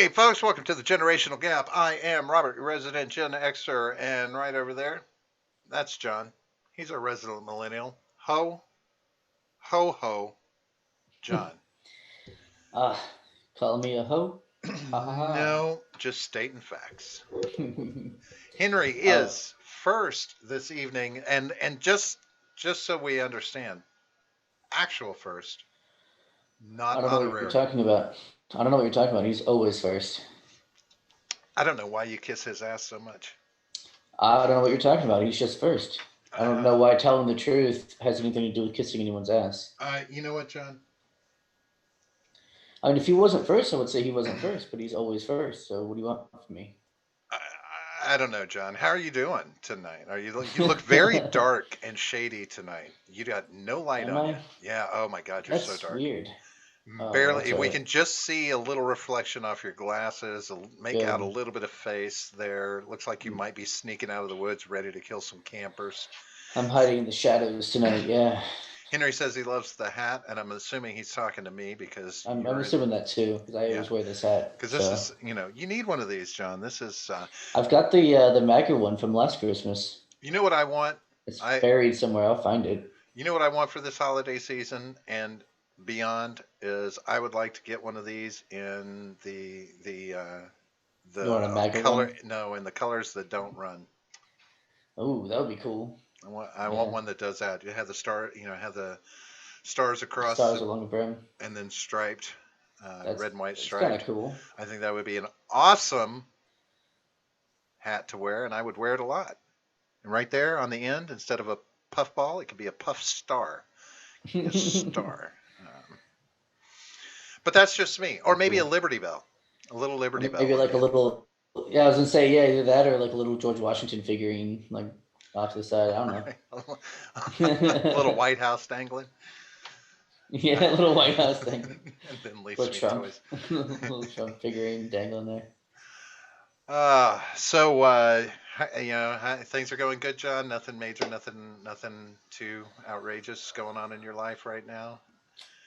Hey, folks, welcome to the Generational Gap. I am Robert, your resident Gen Xer, and right over there, that's John. He's our resident millennial. Ho, ho, ho, John. Ah, call me a hoe? Ha ha ha. No, just stating facts. Henry Oh, is first this evening, and just so we understand, actual first, I not don't know what you're honorary. talking about. I don't know what you're talking about. He's always first. I don't know why you kiss his ass so much. I don't know what you're talking about. He's just first. I don't Uh, know why telling the truth has anything to do with kissing anyone's ass. you know what, John? I mean, if he wasn't first, I would say he wasn't first, but he's always first. So what do you want from me? I don't know, John. How are you doing tonight? You look very dark and shady tonight. You got no light Am on you. I? Yeah. Oh my God, you're so That's dark. weird. Oh, well, Barely. that's We alright. can just see a little reflection off your glasses. Make out a Good. little bit of face there. Looks like you might be sneaking out of the woods, ready to kill some campers. I'm hiding in the shadows tonight. Yeah, Henry says he loves the hat, and I'm assuming he's talking to me because I'm you're in. assuming that too because I Yeah, always wear this hat. because this So is, you need one of these, John. This is, I've got the MAGA one from last Christmas. you know what I want. It's I buried somewhere. I'll find it. You know what I want for this holiday season and beyond is I would like to get one of these in You want a the MAGA color one? no in the colors that don't run. Oh, that would be cool. I want Yeah, one that does that. You have the star, have the stars across stars the, along the brim. and then striped, red and white That's kind of striped. cool. I think that would be an awesome hat to wear, and I would wear it a lot. And right there on the end, instead of a puff ball, it could be a puff star. It could be a star. But that's just me. Or Pretty maybe a cool. Liberty Bell. A little Or Liberty Bell maybe would like be a it. little. Yeah, I was gonna say yeah, either that or like a little George Washington figurine, like off to the side. I don't know. A little White House dangling. Yeah, a little White House thing. And then leave Or some Trump, toys. little Trump figurine dangling there. Things are going good, John. Nothing major, nothing too outrageous going on in your life right now.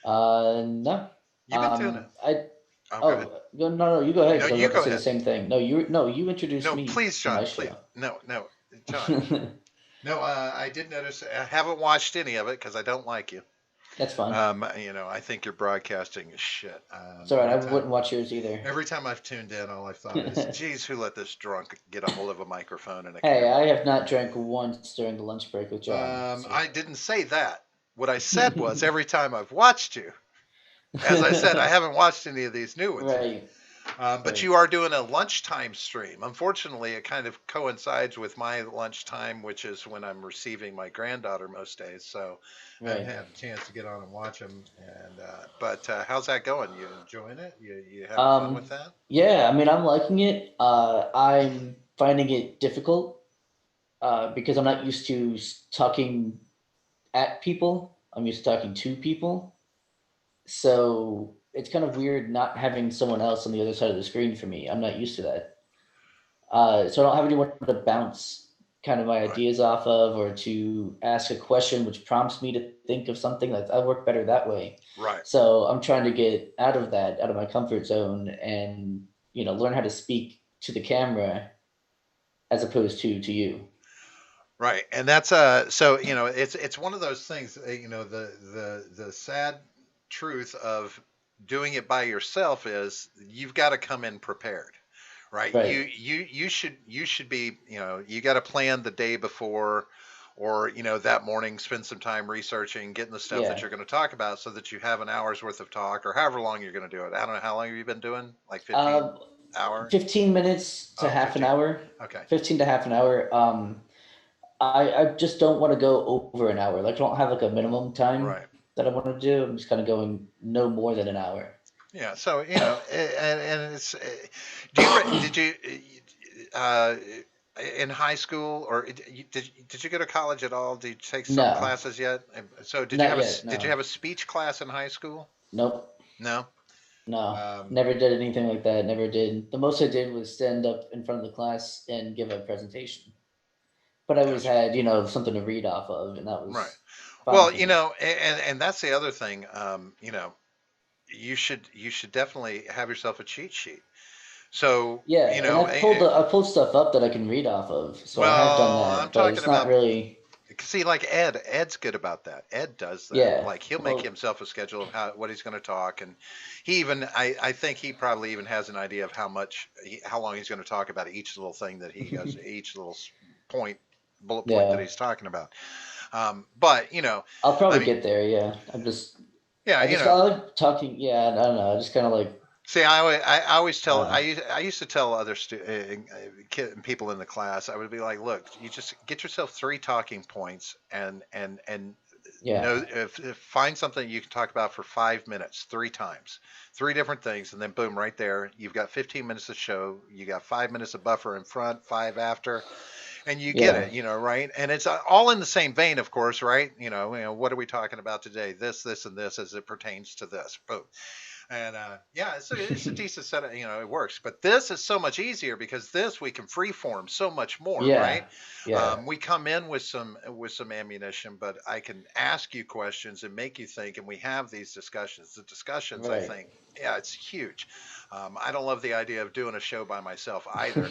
No. You've been doing it. I. Oh, go ahead. Oh, no, you go ahead No, because I was you about to go say the ahead. same thing. No, you introduced No, me please, to my John. Please. show. No, John. No, I did notice. I haven't watched any of it because I don't like you. That's fine. I think your broadcasting is shit. It's all right. I wouldn't watch yours either. Every time I've tuned in, all I've thought is, geez, who let this drunk get a hold of a microphone and a Hey, camera? I have not drank once during the lunch break with John. So I didn't say that. What I said was, every time I've watched you, as I said, I haven't watched any of these new ones. right, But right. you are doing a lunchtime stream. Unfortunately, it kind of coincides with my lunchtime, which is when I'm receiving my granddaughter most days. So I haven't Right. had a chance to get on and watch them. But how's that going? You enjoying it? You having fun with Um, that? yeah, I mean, I'm liking it. I'm finding it difficult because I'm not used to talking at people. I'm used to talking to people. So it's kind of weird not having someone else on the other side of the screen for me. I'm not used to that. So I don't have anyone to bounce kind of my Right. ideas off of or to ask a question which prompts me to think of something. Like I work better that way. Right. So I'm trying to get out of that, out of my comfort zone, and learn how to speak to the camera as opposed to you. Right. And that's so it's one of those things, the sad truth of doing it by yourself is you've got to come in prepared. Right. Right. You should be, you got to plan the day before or, that morning, spend some time researching, getting the stuff that Yeah. you're going to talk about so that you have an hour's worth of talk or however long you're going to do it. I don't know. How long have you been doing? Like 15 Uh, hours? 15 minutes to Oh, half an 15. hour. Okay. 15 to half an hour. I just don't want to go over an hour. Like I don't have like a minimum time Right. that I want to do. I'm just kind of going no more than an hour. Yeah. So, and it's, do you, did you, uh, in high school or did you go to college at all? Did you take some No, classes yet? So not yet. did you No. have a speech class in high school? Nope. No. No. Um, Never did anything like that. Never did. The most I did was stand up in front of the class and give a presentation. But I always gotcha. had, something to read off of, and that Right. was fine Well, for me. and that's the other thing. You should definitely have yourself a cheat sheet. So, Yeah, you and know, I've pulled stuff up that I can read off of, so I have done well, I'm that, but talking it's not about, really. see, like Ed's good about that. Ed does that. Yeah. Like he'll make Well, himself a schedule of what he's going to talk, and he even, I think he probably even has an idea of how long he's going to talk about each little thing that he goes, each little point, bullet point that yeah. he's talking about. But I'll I probably mean, get there. Yeah. yeah, I like talking. Yeah. I don't know. I just kind of like. see, I always tell, Uh, I used to tell other people in the class, I would be like, look, you just get yourself three talking points, and yeah. if find something you can talk about for 5 minutes, three times, three different things, and then boom, right there, you've got 15 minutes to show, you got 5 minutes of buffer in front, five after, and you get Yeah. it, right? And it's all in the same vein, of course, right? What are we talking about today? This, and this as it pertains to this. Boom. And yeah, it's a decent set of, it works. But this is so much easier because this we can freeform so much more, Yeah. right? Yeah. We come in with some ammunition, but I can ask you questions and make you think, and we have these discussions. The discussions, I Right. think, yeah, it's huge. I don't love the idea of doing a show by myself either.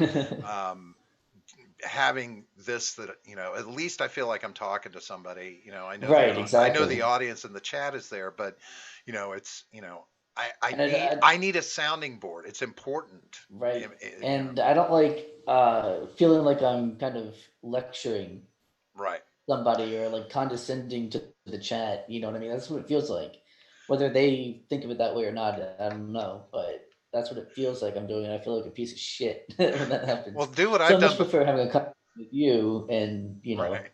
Um, Having this, that at least I feel like I'm talking to somebody. Right. I know the Exactly. audience and the chat is there, but it's I And need I need a sounding board. It's important. right. Im- i- you know And I don't like feeling like I'm kind of lecturing right. somebody or like condescending to the chat. You know what I mean? That's what it feels like. Whether they think of it that way or not, I don't know. But that's what it feels like I'm doing. And I feel like a piece of shit when that Well, happens. do what So I've I done much before. prefer having a conversation with you and, Right.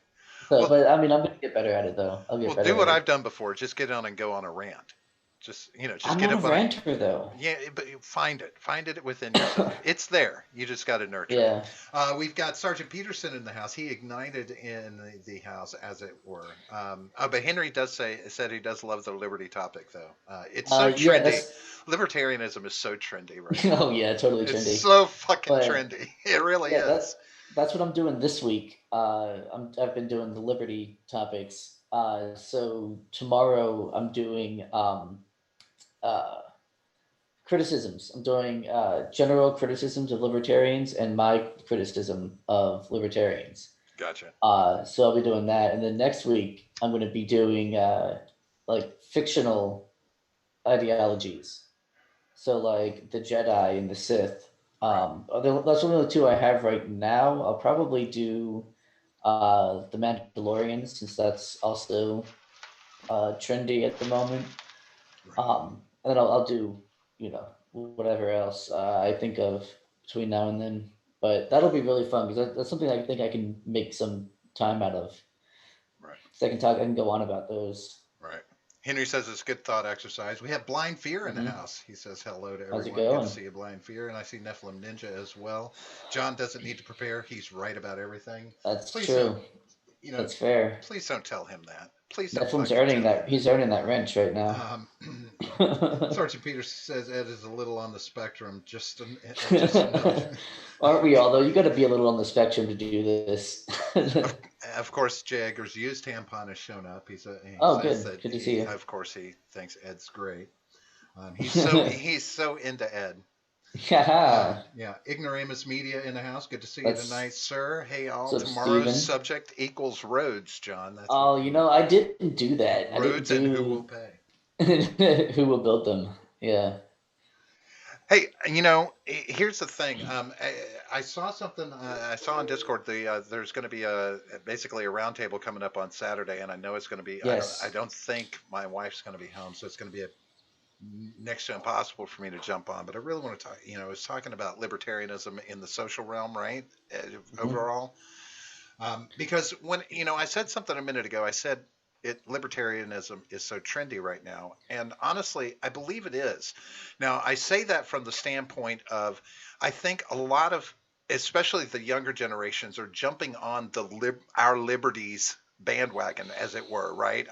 so, Well, but I mean, I'm going to get better at it though. I'll get well, do better at what I've it. done before. Just get on and go on a rant. Just I'm get not a up on a. ranter though. Yeah, but you find it within yourself. It's there. You just got to nurture it. Yeah. We've got Sergeant Peterson in the house. He ignited in the house, as it were. But Henry said he does love the liberty topic, though. It's so Yeah, trendy. Libertarianism is so trendy right oh now. yeah, totally It's trendy. so fucking But trendy. It really yeah, is. that's what I'm doing this week. I've been doing the Liberty topics. So tomorrow I'm doing uh, criticisms. I'm doing general criticisms of libertarians and my criticism of libertarians. Gotcha. So I'll be doing that, and then next week I'm going to be doing like fictional ideologies. So like the Jedi and the Sith. Right. That's one of the two I have right now. I'll probably do the Mandalorian since that's also trendy at the moment. Right. And then I'll do whatever else I think of between now and then. But that'll be really fun because that's something I think I can make some time out of. Right. So I can go on about those. Right. Henry says it's a good thought exercise. We have Blind Fear in the Hmm. house. He says hello to How's it everyone. Good to going? see you, Blind Fear. And I see Nephilim Ninja as well. John doesn't need to prepare. He's right about everything. That's Please don't, true. you know, That's fair. please don't tell him that. Please don't Nephilim's fucking earning tell that. him He's earning that wrench right now. that. Sergeant Peters says Ed is a little on the spectrum. Just a nudge. Aren't we all though? You got to be a little on the spectrum to do this. Of course, Jagger's used tampon has shown up. He Oh, says good. that Good to see you. of course he thinks Ed's great. He's so into Ed. Yeah, Yeah, Ignoramus Media in the house. Good to see you that's tonight, sir. Hey, all. what's up, Tomorrow's Steven. subject equals roads, John. That's Oh, I didn't do that. I didn't roads and who will do pay. who will build them. Yeah. Hey, here's the thing. I saw something. I saw on Discord there's going to be basically a roundtable coming up on Saturday, and I know it's going to be. I Yes. don't think my wife's going to be home, so it's going to be next to impossible for me to jump on. But I really want to talk. I was talking about libertarianism in the social realm, right? Hmm. Overall, because when I said something a minute ago, I said libertarianism is so trendy right now, and honestly, I believe it is. Now, I say that from the standpoint of I think a lot of, especially the younger generations, are jumping on our liberties bandwagon, as it were, right?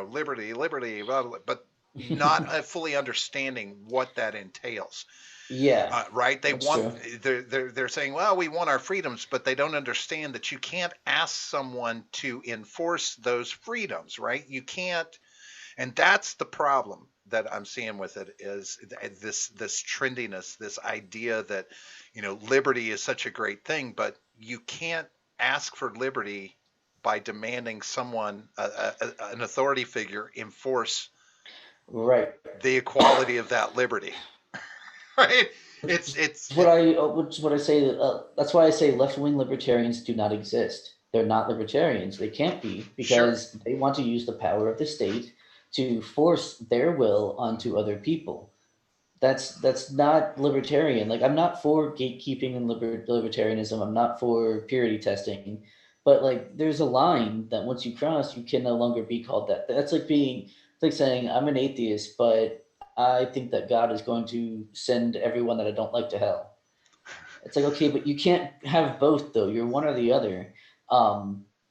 Liberty, liberty, blah, blah, but not fully understanding what that entails. Yeah, Right? They that's want true. they're saying, well, we want our freedoms, but they don't understand that you can't ask someone to enforce those freedoms, right? You can't, and that's the problem. that I'm seeing with it is this trendiness, this idea that liberty is such a great thing, but you can't ask for liberty by demanding someone, an authority figure, enforce Right. the equality of that liberty. Right? Which is what I say that that's why I say left-wing libertarians do not exist. They're not libertarians. They can't be Sure. because they want to use the power of the state to force their will onto other people. That's not libertarian. Like I'm not for gatekeeping and libertarianism. I'm not for purity testing, but like there's a line that once you cross, you can no longer be called that. That's like being it's like saying I'm an atheist, but I think that God is going to send everyone that I don't like to hell. It's like okay, but you can't have both though. You're one or the other.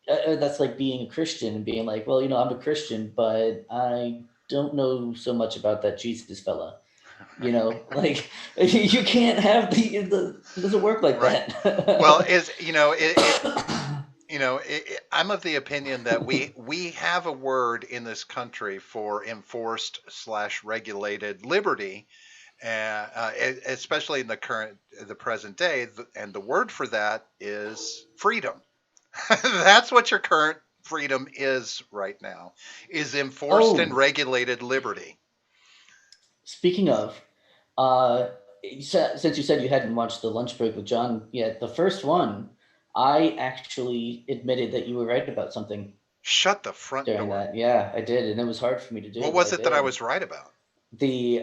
That's like being a Christian and being like, well, I'm a Christian, but I don't know so much about that Jesus fella. Like you can't have it doesn't work like Right. Well, that. is I'm of the opinion that we have a word in this country for enforced slash regulated liberty, especially in the present day, and the word for that is freedom. That's what your current freedom is right now, is enforced and Oh, regulated liberty. speaking of, uh, since you said you hadn't watched the lunch break with John yet, the first one, I actually admitted that you were right about something Shut the front during door. that. Yeah, I did, and it was hard for me to What do, but I was it that I did. was right about? The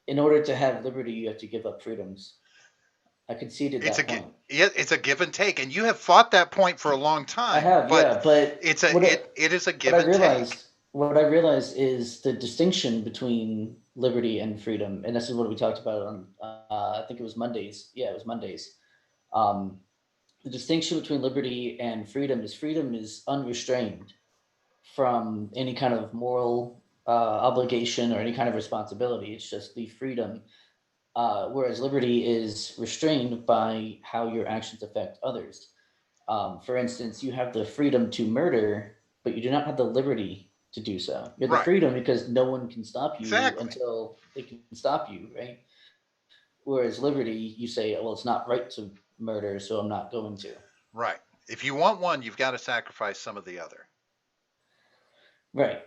In order to have liberty, you have to give up freedoms. I conceded It's a that point. yeah, it's a give and take, and you have fought that point for a long I time. have, But yeah, but it is a what give I and take. realized what I realized is the distinction between liberty and freedom, and this is what we talked about on I think it was Mondays. Yeah, it was Mondays. Um, the distinction between liberty and freedom is unrestrained from any kind of moral obligation or any kind of responsibility. It's just the freedom, whereas liberty is restrained by how your actions affect others. For instance, you have the freedom to murder, but you do not have the liberty to do so. You have the Right. freedom because no one can stop you Exactly. until they can stop you, right? Whereas liberty, you say, well, it's not right to murder, so I'm not going to. Right. If you want one, you've got to sacrifice some of the other. Right.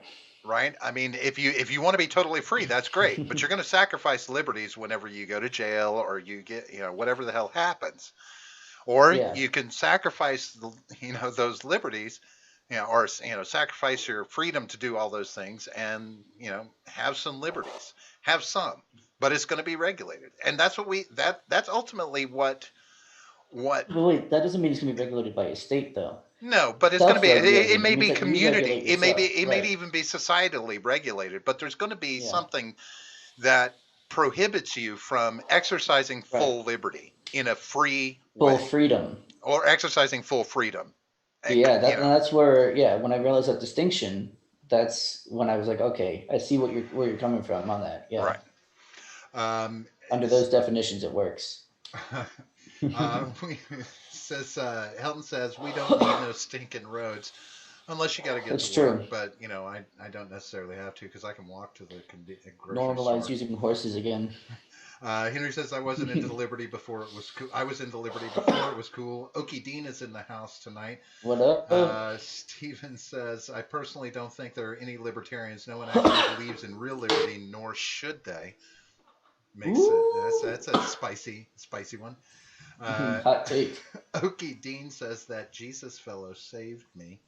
Right? I mean, if you want to be totally free, that's great, but you're going to sacrifice liberties whenever you go to jail or you get, whatever the hell happens. Or Yeah. you can sacrifice those liberties, or sacrifice your freedom to do all those things and have some liberties, have some, but it's going to be regulated, and that's what that's ultimately what. But wait, that doesn't mean it's going to be regulated by a state, though. No, but it's going to be. It Self-regulated. It may means be that you community. regulate It may be. yourself. It may Right. even be societally regulated. But there's going to be Yeah. something that prohibits you from exercising Right. full liberty in a free Full way, freedom. or exercising full freedom. Yeah, You know, that's where when I realized that distinction, that's when I was like, okay, I see where you're coming from on that. Yeah. right. Um, Under those definitions it works. we, says Helton says we don't need no stinking roads unless you got to get to That's work. true. But I don't necessarily have to because I can walk to the grocery Normalize store. using horses again. Henry says I wasn't into the Liberty before it was cool. I was into Liberty before it was cool. Okie Dean is in the house tonight. What up? Steven says I personally don't think there are any libertarians. No one actually believes in real liberty, nor should they. Makes it Ooh. that's a spicy one. Hot take. Okie Dean says that Jesus fellow saved me.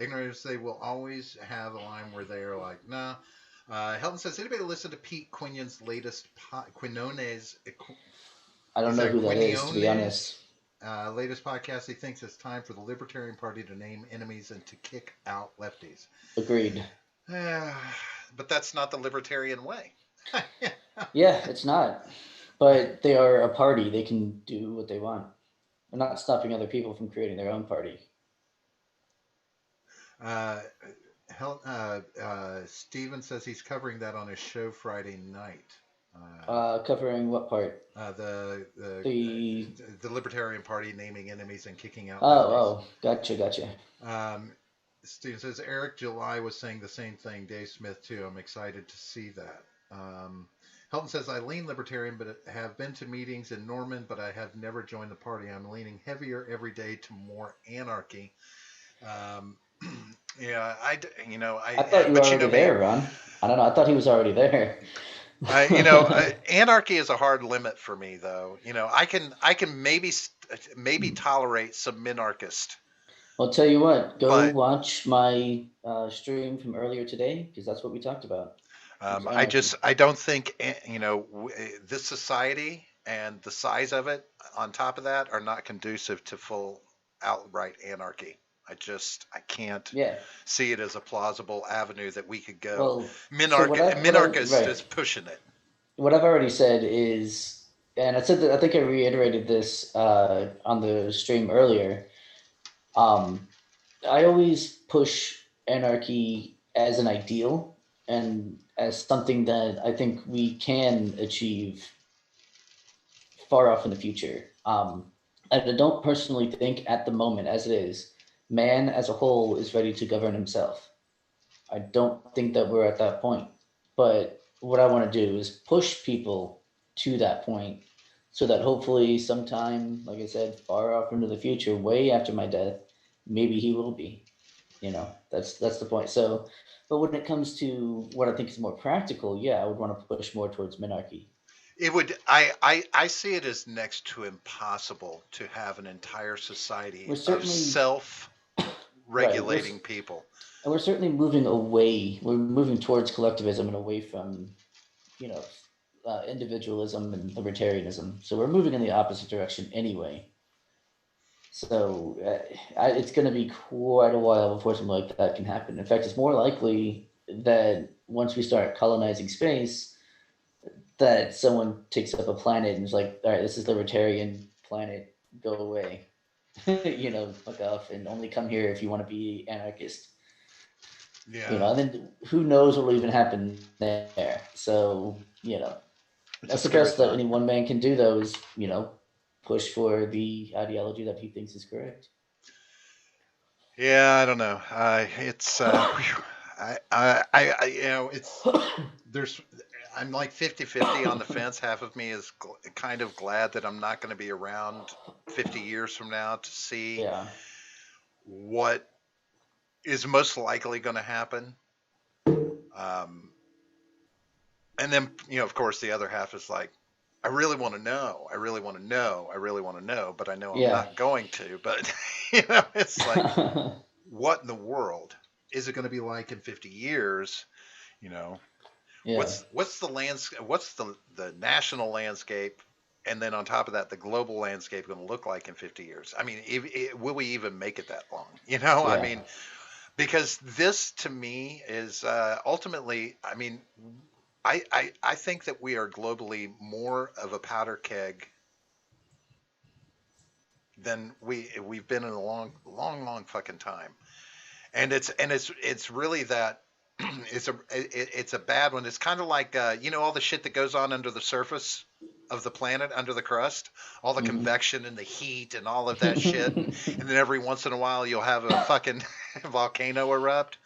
Ignorance, they will always have a line where they are like, nah. Helton says, anybody listen to Pete Quinon's latest Quinones? I don't Is know that who that is, to be Quinones? honest. Latest podcast. He thinks it's time for the Libertarian Party to name enemies and to kick out lefties. Agreed. But that's not the Libertarian way. Yeah, it's not. But they are a party. They can do what they want. They're not stopping other people from creating their own party. Uh, Steven says he's covering that on his show Friday night. Covering what part? The The the Libertarian Party naming enemies and kicking out Oh, lefties. gotcha. Um, Steven says Eric July was saying the same thing. Dave Smith too. I'm excited to see that. Um, Helton says I lean libertarian, but have been to meetings in Norman, but I have never joined the party. I'm leaning heavier every day to more anarchy. Um, yeah, I thought you were but you know already me. there, Ron. I don't know. I thought he was already there. Anarchy is a hard limit for me, though. I can maybe tolerate some minarchist, I'll tell you what. Go but watch my stream from earlier today because that's what we talked about. It was anarchy. I don't think this society and the size of it on top of that are not conducive to full outright anarchy. I can't Yeah. see it as a plausible avenue that we could go. Well, so Minarchist right. is pushing it. What I've already said is, and I said that I think I reiterated this on the stream earlier. Um, I always push anarchy as an ideal and as something that I think we can achieve far off in the future. I don't personally think at the moment, as it is, man as a whole is ready to govern himself. I don't think that we're at that point. But what I want to do is push people to that point so that hopefully sometime, like I said, far off into the future, way after my death, maybe he will be. That's the point. So, but when it comes to what I think is more practical, yeah, I would want to push more towards minarchy. It would I see it as next to impossible to have an entire society We're of certainly right. self-regulating people. We're certainly moving away. We're moving towards collectivism and away from you know individualism and libertarianism. So we're moving in the opposite direction anyway. So it's going to be quite a while before something like that can happen. In fact, it's more likely that once we start colonizing space, that someone takes up a planet and is like, "All right, this is libertarian planet, go away." Fuck off, and only come here if you want to be anarchist. Yeah, And then who knows what will even happen there. So, it's a that's the scary best that thought. any one man can do, though, is, push for the ideology that he thinks is correct. Yeah, I don't know. It's it's there's I'm like 50-50 on the fence. Half of me is kind of glad that I'm not going to be around 50 years from now to see Yeah. what is most likely going to happen. Um, and then, of course, the other half is like, I really want to know. I really want to know. I really want to know, but I know I'm Yeah. not going to. But, it's like, what in the world is it going to be like in 50 years? You know, Yeah. what's the landscape? What's the national landscape? And then on top of that, the global landscape going to look like in 50 years? I mean, will we even make it that long? I Yeah. mean, because this to me is ultimately, I mean, I think that we are globally more of a powder keg than we've been in a long, long, long fucking time. And it's really that it's a bad one. It's kind of like all the shit that goes on under the surface of the planet, under the crust, all the Hmm. convection and the heat and all of that shit, and then every once in a while you'll have a fucking volcano erupt.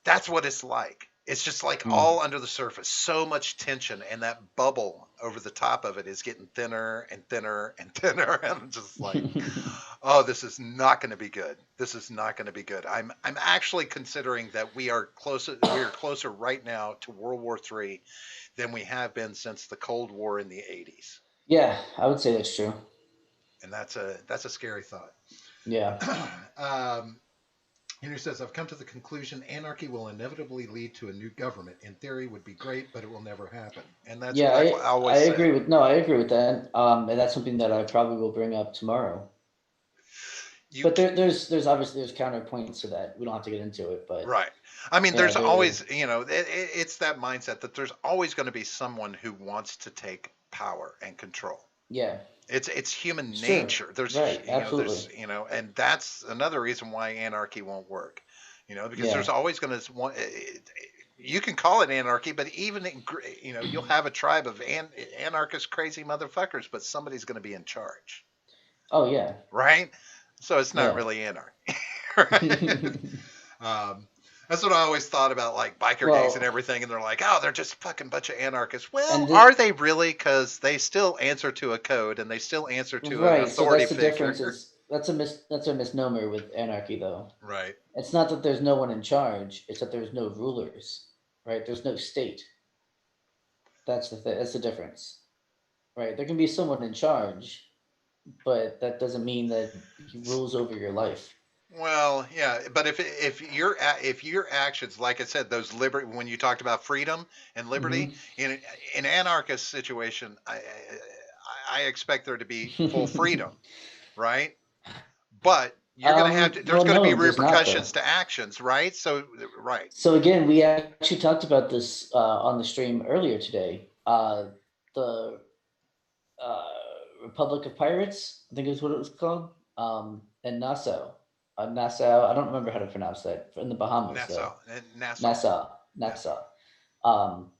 That's what it's like. It's just like Mm. all under the surface, so much tension, and that bubble over the top of it is getting thinner and thinner and thinner. And I'm just like, oh, this is not going to be good. This is not going to be good. I'm actually considering that we are closer right now to World War III than we have been since the Cold War in the 80s, Yeah, I would say that's true. and that's a scary thought. Yeah. um, Henry says, I've come to the conclusion anarchy will inevitably lead to a new government. In theory, would be great, but it will never happen. And that's Yeah, what I've I always said. agree with no, I agree with that. And that's something that I probably will bring up tomorrow. You But there's obviously there's counterpoints to that. We don't have to get into it, but Right. I mean, yeah, there's there. always, it's that mindset that there's always going to be someone who wants to take power and control. Yeah, It's human it's true. nature. There's, Right. Absolutely. and that's another reason why anarchy won't work. Because Yeah. there's always going to want. You can call it anarchy, but even you'll have a tribe of anarchist crazy motherfuckers, but somebody's going to be in charge, Oh yeah. right? So it's not Yeah. really anarchy, right? Um, that's what I always thought about, like biker gangs and Well, everything. And they're like, oh, they're just fucking bunch of anarchists. Well, and are they really? Because they still answer to a code and they still answer to an right, so authority that's the difference. figure. Is that's a misnomer with anarchy, though. Right. It's not that there's no one in charge; it's that there's no rulers, right? There's no state. That's the That's the difference, right? There can be someone in charge, but that doesn't mean that he rules over your life. Well, yeah, but if your actions, like I said, those liberty, when you talked about freedom and liberty Hmm. in an anarchist situation, I expect there to be full freedom, right? But you're going to have to. There's Well, going to be no, there's not repercussions though. to actions, right? So, right, So again, we actually talked about this on the stream earlier today. The uh, Republic of Pirates, I think is what it was called, and Nassau. Nassau, I don't remember how to pronounce that. In the Bahamas, though. Nassau, Nassau, Nassau, yeah, Nassau. Um,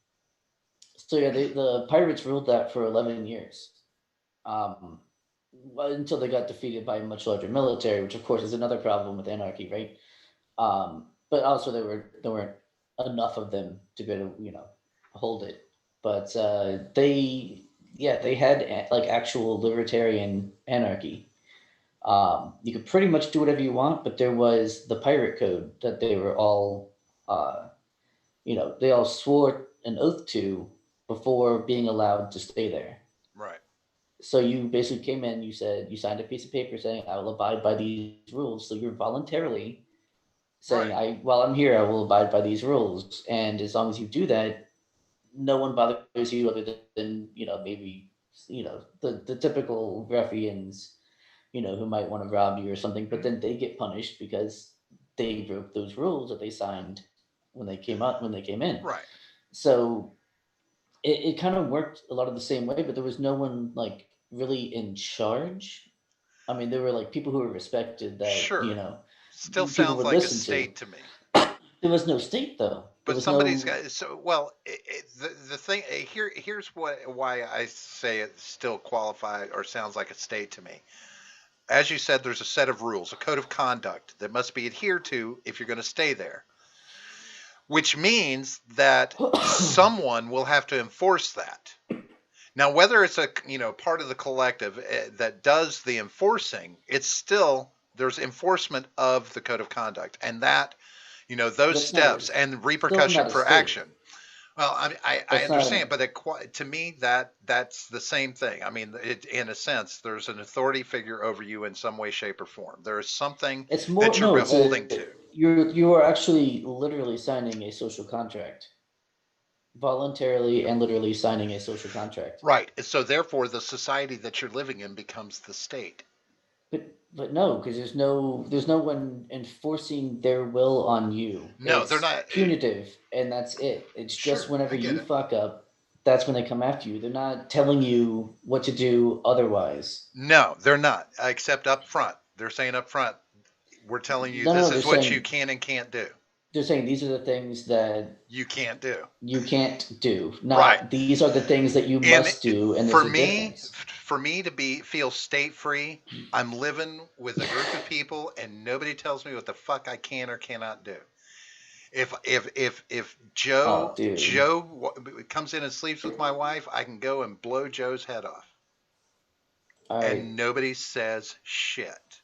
so yeah, the pirates ruled that for 11 years, um, until they got defeated by a much larger military, which of course is another problem with anarchy, right? But also there weren't enough of them to be able to hold it. But they yeah they had like actual libertarian anarchy. You could pretty much do whatever you want, but there was the pirate code that they were all uh, they all swore an oath to before being allowed to stay there. right, So you basically came in, you said you signed a piece of paper saying I will abide by these rules. So you're voluntarily saying, right, I while I'm here, I will abide by these rules. And as long as you do that, no one bothers you other than, maybe, the typical ruffians, who might want to rob you or something, but then they get punished because they broke those rules that they signed when they came in. right. So it kind of worked a lot of the same way, but there was no one like really in charge. I mean, there were like people who were respected that, Sure. Still people sounds would like a listen to. state to me. There was no state though. There But was somebody's no. got so well. The thing here's why I say it still qualifies or sounds like a state to me. As you said, there's a set of rules, a code of conduct that must be adhered to if you're going to stay there, which means that someone will have to enforce that. Now, whether it's a part of the collective that does the enforcing, it's still there's enforcement of the code of conduct, and that those That's not. steps and Still repercussion not a for state. action. Well, I That's not. understand, but to me that's the same thing. I mean, in a sense, there's an authority figure over you in some way, shape, or form. There is something It's more. that you're No. It's beholding a. to. You are actually literally signing a social contract, voluntarily and literally signing a social contract. Right. So therefore, the society that you're living in becomes the state. But no, because there's no one enforcing their will on you. No, they're It's not. punitive, and that's it. It's just Sure, whenever I get you it. fuck up, that's when they come after you. They're not telling you what to do otherwise. No, they're not. Except up front, they're saying up front, we're telling you No, no, this no. is what you can and can't do. They're saying these are the things that You can't do. you can't do. Right. Not these are the things that you And must do, and for there's a me, difference. for me to feel state free, I'm living with a group of people, and nobody tells me what the fuck I can or cannot do. If Oh, dude. Joe comes in and sleeps with my wife, I can go and blow Joe's head off, All right. and nobody says shit.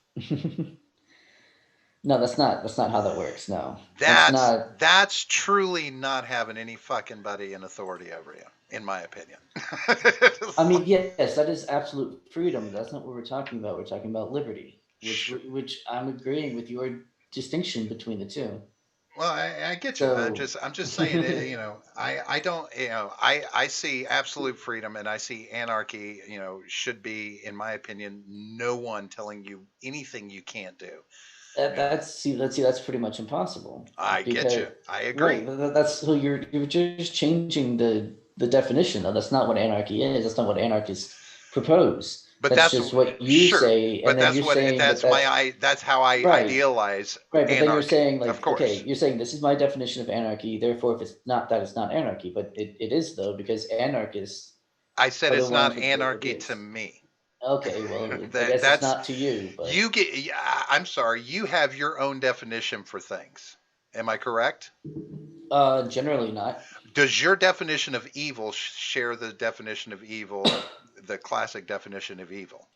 No, that's not how that works. No, that's That's not. that's truly not having any fucking buddy and authority over you, in my opinion. I mean, yes, that is absolute freedom. That's not what we're talking about. We're talking about liberty, Sure. which I'm agreeing with your distinction between the two. Well, I get you. So, I'm just saying, I don't, I see absolute freedom and I see anarchy, should be, in my opinion, no one telling you anything you can't do. You know, that's pretty much impossible I get because you. I agree. right, that's so you're just changing the definition. Though. That's not what anarchy is. That's not what anarchists propose. But That's that's just what you sure. say, and But then you're saying that that's that's how I right. idealize Right, but then you're anarchy. saying Of like, okay, course. you're saying this is my definition of anarchy. Therefore, if it's not that, it's not anarchy. But it is though because anarchists I said are the it's not ones with the anarchy to ideas. me. Okay, well, I guess it's That's not to you, but you get. I'm sorry. You have your own definition for things. Am I correct? Generally not. Does your definition of evil share the definition of evil, the classic definition of evil?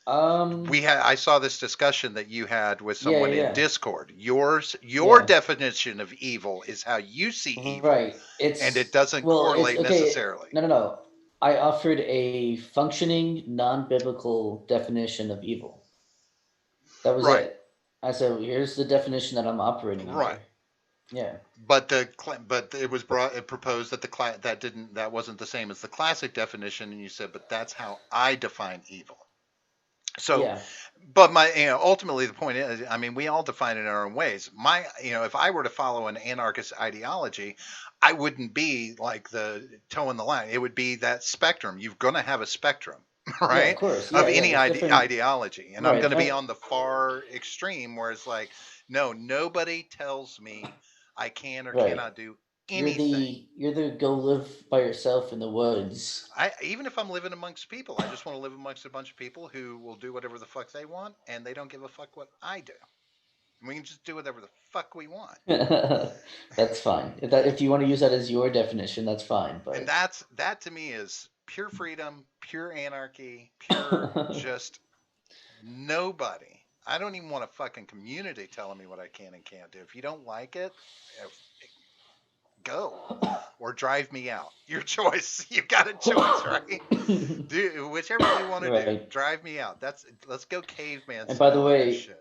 Um, I saw this discussion that you had with yeah, someone in yeah, Discord. Your yeah. definition of evil is how you see evil, Right. and it It's doesn't well, it's correlate okay. necessarily. No, no, no. I offered a functioning, non-biblical definition of evil. That was Right, it. I said, here's the definition that I'm operating right. under. Yeah. But it was brought it proposed that that wasn't the same as the classic definition, and you said, but that's how I define evil. So, Yeah. but ultimately the point is, I mean, we all define it in our own ways. If I were to follow an anarchist ideology, I wouldn't be like the toe in the line. It would be that spectrum. You're going to have a spectrum, Yeah, of right, course. of Yeah, yeah. any There's different. ideology, and I'm Right. going to be on the far extreme where it's like, no, nobody tells me I can or Right. cannot do anything. You're the go live by yourself in the woods. Even if I'm living amongst people, I just want to live amongst a bunch of people who will do whatever the fuck they want, and they don't give a fuck what I do. We can just do whatever the fuck we want. That's fine. If you want to use that as your definition, that's fine. And But that to me is pure freedom, pure anarchy, pure just nobody. I don't even want a fucking community telling me what I can and can't do. If you don't like it, go or drive me out. Your choice. You've got a choice, right? Do whichever you want to do. right. Drive me out. Let's go caveman And by the style on this way,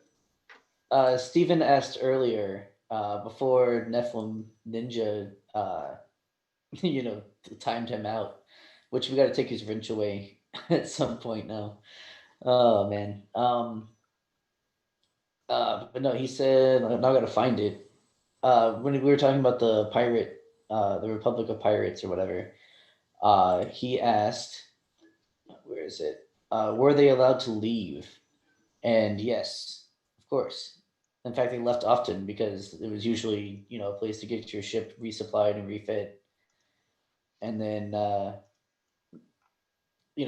shit. Stephen asked earlier, before Nephilim Ninja, timed him out, which we got to take his wrench away at some point now. Oh man. But no, he said, now I got to find it. When we were talking about the Republic of Pirates or whatever, he asked, where is it? Were they allowed to leave? And yes, of course. In fact, they left often because it was usually, a place to get your ship resupplied and refit. And then,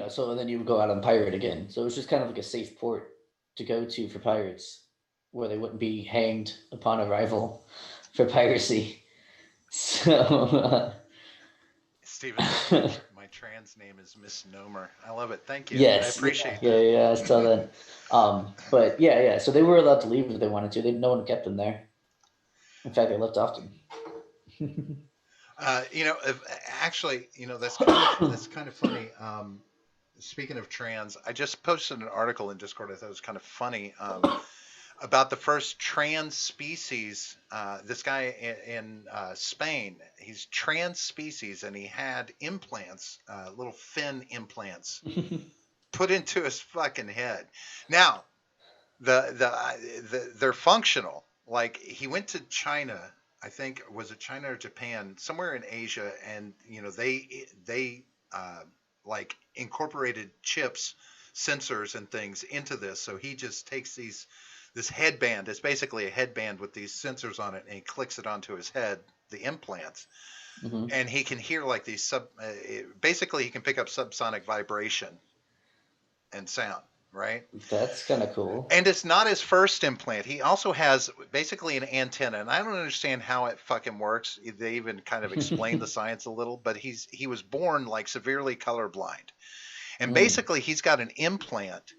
so then you would go out on pirate again. So it was just kind of like a safe port to go to for pirates where they wouldn't be hanged upon arrival for piracy. So, Steven says my trans name is Misnomer. I love it. Thank you. I yes, yeah, appreciate yeah, that. yeah, I saw that. But yeah, yeah. So they were allowed to leave if they wanted to. No one kept them there. In fact, they left often. Actually, that's kind of funny. Speaking of trans, I just posted an article in Discord. I thought it was kind of funny about the first trans species. This guy in Spain, he's trans species, and he had implants, little fin implants, put into his fucking head. Now, they're functional. Like he went to China, I think was it China or Japan, somewhere in Asia, and they like incorporated chips, sensors, and things into this. So he just takes this headband. It's basically a headband with these sensors on it, and he clicks it onto his head, the implants, Hmm. and he can hear like these basically he can pick up subsonic vibration and sound, right? That's kind of cool. And it's not his first implant. He also has basically an antenna, and I don't understand how it fucking works. They even kind of explain the science a little, but he was born like severely colorblind, and Mm. basically he's got an implant,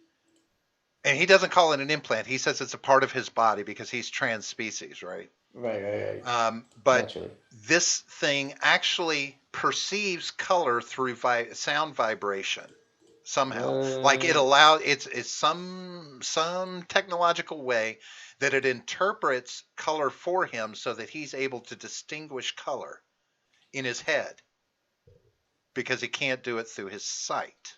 and he doesn't call it an implant. He says it's a part of his body because he's trans species, right? Right, right, right. But Naturally. this thing actually perceives color through sound vibration somehow. Like What? it's some technological way that it interprets color for him so that he's able to distinguish color in his head because he can't do it through his sight.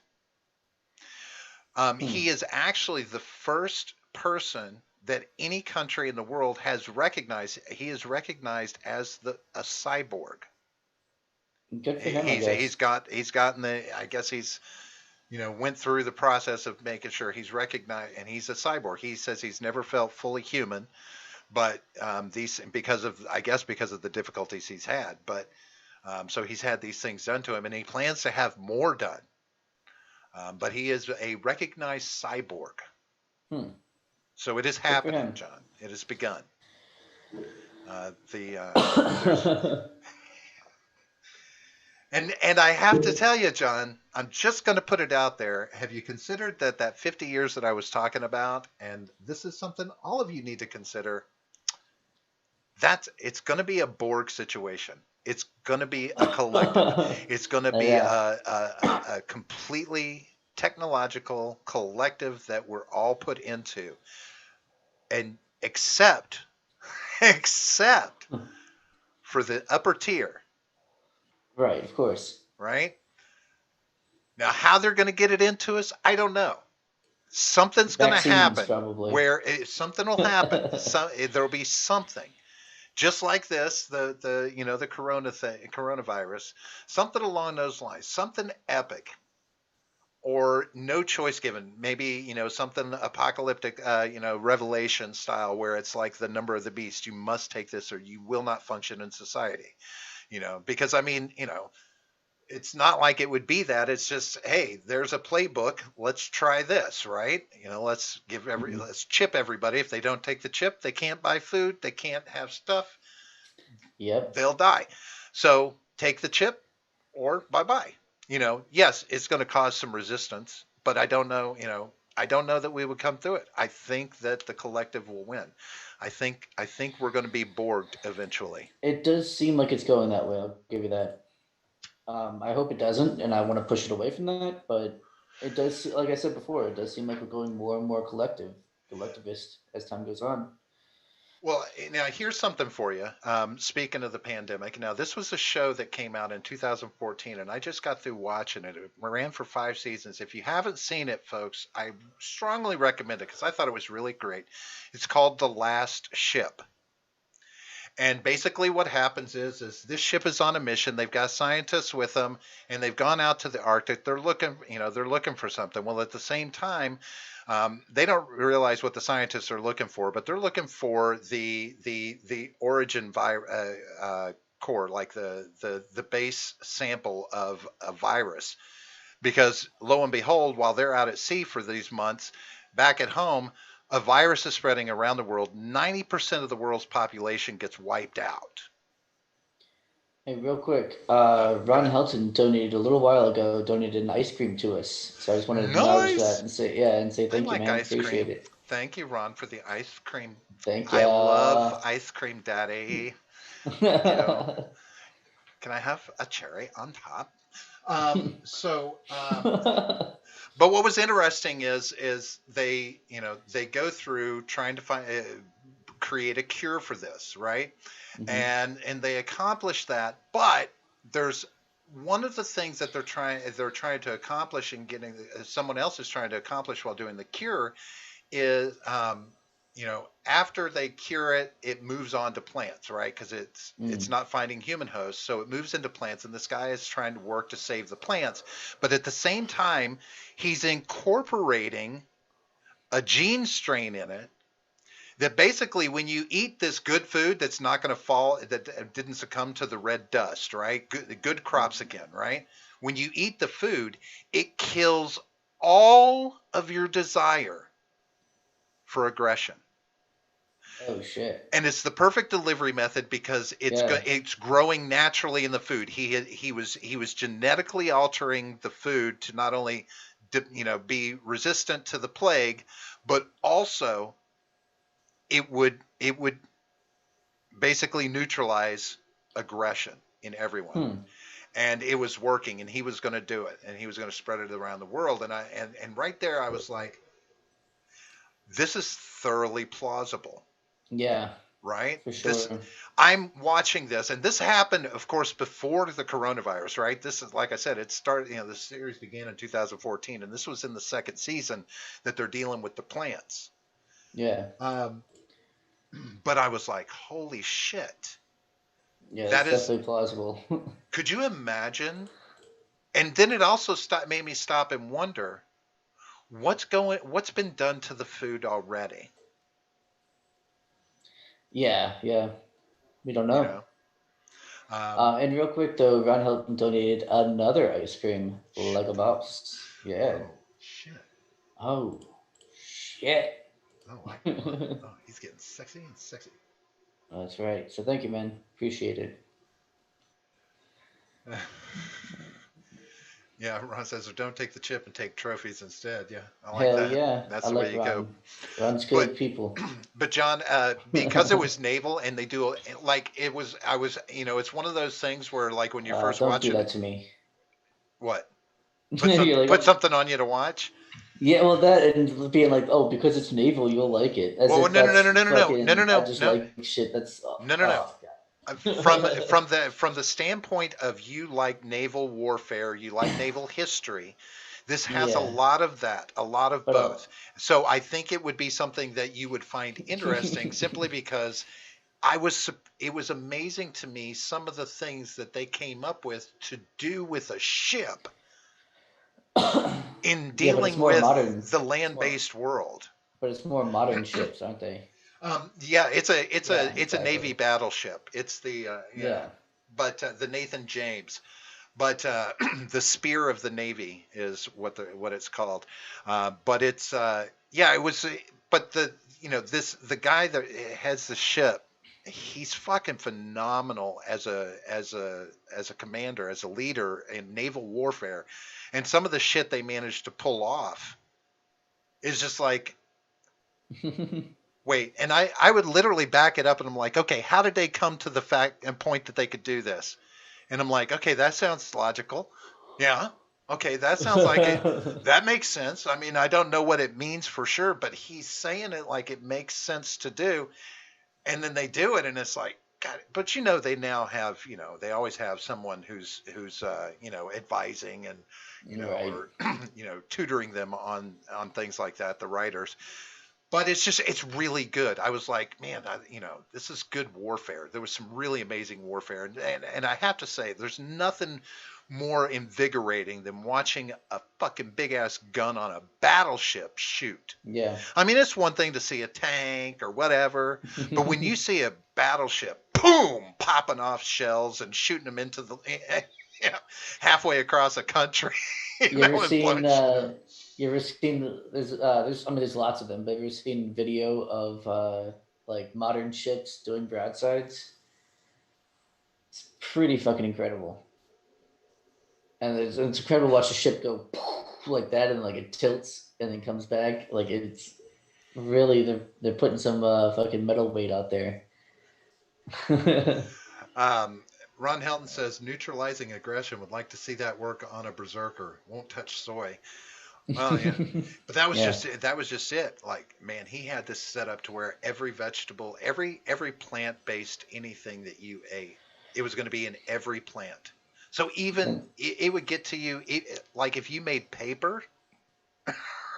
Hmm. He is actually the first person that any country in the world has recognized. He is recognized as a cyborg. Good for him, I guess. He's gotten the, I guess he's, went through the process of making sure he's recognized, and he's a cyborg. He says he's never felt fully human, but these because of the difficulties he's had, but so he's had these things done to him, and he plans to have more done. But he is a recognized cyborg, Hmm. so it is Good for happening, him. John. It has begun. The there's and I have to tell you, John, I'm just going to put it out there. Have you considered that 50 years that I was talking about, and this is something all of you need to consider, that it's going to be a Borg situation. It's going to be a collective. It's going to be Yeah. a completely technological collective that we're all put into, and except for the upper tier, Right, of course. right? Now, how they're going to get it into us, I don't know. Something's going to Vaccines, happen probably. where something will happen. There'll be something just like this, the coronavirus, something along those lines, something epic, or no choice given. Maybe something apocalyptic, Revelation style, where it's like the number of the beast. You must take this, or you will not function in society. Because I mean, it's not like it would be that. It's just, hey, there's a playbook. Let's try this, right? Mhm. Let's chip everybody. If they don't take the chip, they can't buy food. They can't have stuff. Yep. They'll die. So take the chip or bye bye. Yes, it's going to cause some resistance, but I don't know. I don't know that we would come through it. I think that the collective will win. I think we're going to be Borged eventually. It does seem like it's going that way. I'll give you that. I hope it doesn't, and I want to push it away from that. But it does, like I said before, it does seem like we're going more and more collectivist as time goes on. Well, now here's something for you. Speaking of the pandemic, now this was a show that came out in 2014, and I just got through watching it. It ran for 5 seasons. If you haven't seen it, folks, I strongly recommend it because I thought it was really great. It's called The Last Ship. And basically, what happens is this ship is on a mission. They've got scientists with them, and they've gone out to the Arctic. They're looking for something. Well, at the same time, they don't realize what the scientists are looking for, but they're looking for the origin core, like the base sample of a virus. Because lo and behold, while they're out at sea for these months, back at home, a virus is spreading around the world. 90% of the world's population gets wiped out. Hey, real quick, Go Ron ahead. Helton donated a little while ago. Donated an ice cream to us, so I just wanted to acknowledge that Nice. and say, yeah, and say I thank you, like man. ice Appreciate cream. it. Thank you, Ron, for the ice cream. Thank I love ya. ice cream, Daddy. You know, Yeah. can I have a cherry on top? But what was interesting is they go through trying to create a cure for this, right? Hmm. And they accomplish that, but there's one of the things that they're trying to accomplish and getting someone else is trying to accomplish while doing the cure is after they cure it, it moves on to plants, right? Because it's Mm. not finding human hosts, so it moves into plants, and this guy is trying to work to save the plants, but at the same time, he's incorporating a gene strain in it that basically, when you eat this good food that's not going to fall, that didn't succumb to the red dust, right? Good crops again, right? When you eat the food, it kills all of your desire for aggression. Oh shit. And it's the perfect delivery method because Yeah. it's growing naturally in the food. He was genetically altering the food to not only be resistant to the plague, but also it would basically neutralize aggression in everyone. Hmm. And it was working, and he was going to do it, and he was going to spread it around the world. And right there I was like, this is thoroughly plausible, Yeah, right? for This sure. I'm watching this, and this happened, of course, before the coronavirus, right? This is, like I said, it started. The series began in 2014, and this was in the second season that they're dealing with the plants. Yeah. Um, but I was like, holy shit, Yeah, that it's is. definitely plausible. Could you imagine? And then it also made me stop and wonder what's been done to the food already. Yeah, yeah. We don't You know. know. Um, And real quick though, Ron Helton donated another ice cream, Lego shit. Box. Yeah. Oh shit. Oh shit. Oh, I. Oh, he's getting sexy and sexy. Oh, that's right. So thank you, man. Appreciate it. Yeah, Ron says, don't take the chip and take trophies instead. Yeah, I like Hell that. yeah. I That's the way like you go. Ron. Ron's good But with people. but John, because it was naval and they do like it was, I was, it's one of those things where like when you're first Don't do watching, that to me. what, You're like, put oh, something on you to watch. yeah, well, that and being like, oh, because it's naval, you'll like it, as Well, if no, no, no, no, that's no, no, no, no, no, fucking. I no, just no, like shit. That's no, no, no. oh god. From the standpoint of you like naval warfare, you like naval history, this has a Yeah, lot of that, a lot of but both. So I think it would be something that you would find interesting simply because it was amazing to me some of the things that they came up with to do with a ship in yeah, but it's dealing more modern. with the It's more, land-based world. but it's more modern ships, aren't they? Yeah, Yeah, it's a Navy exactly. battleship. It's the Yeah. but the Nathan James. But the Spear of the Navy is what it's called. But it's yeah, it was. But the guy that heads the ship, he's fucking phenomenal as a commander, as a leader in naval warfare, and some of the shit they managed to pull off is just like, wait. And I would literally back it up, and I'm like, okay, how did they come to the fact and point that they could do this? And I'm like, okay, that sounds logical. Yeah. Okay, that sounds like it. That makes sense. I mean, I don't know what it means for sure, but he's saying it like it makes sense to do. And then they do it, and it's like, God. But they now have, they always have someone who's advising and Right. or tutoring them on things like that, the writers. But it's really good. I was like, man, this is good warfare. There was some really amazing warfare, and I have to say, there's nothing more invigorating than watching a fucking big ass gun on a battleship shoot. Yeah. I mean, it's one thing to see a tank or whatever, but when you see a battleship, boom, popping off shells and shooting them into the you know, halfway across a country, You ever and seen blowing shit up. you ever seen there's I mean there's lots of them, but have you ever seen video of like modern ships doing broadsides? It's pretty fucking incredible. And it's incredible to watch a ship go like that and like it tilts and then comes back. Like it's really they're putting some fucking metal weight out there. Um, Ron Helton says neutralizing aggression would like to see that work on a berserker. Won't touch soy. Well, yeah, but Yeah. that was just it. Like, man, he had this set up to where every vegetable, every plant based anything that you ate, it was going to be in every plant. So even And it would get to you, like if you made paper,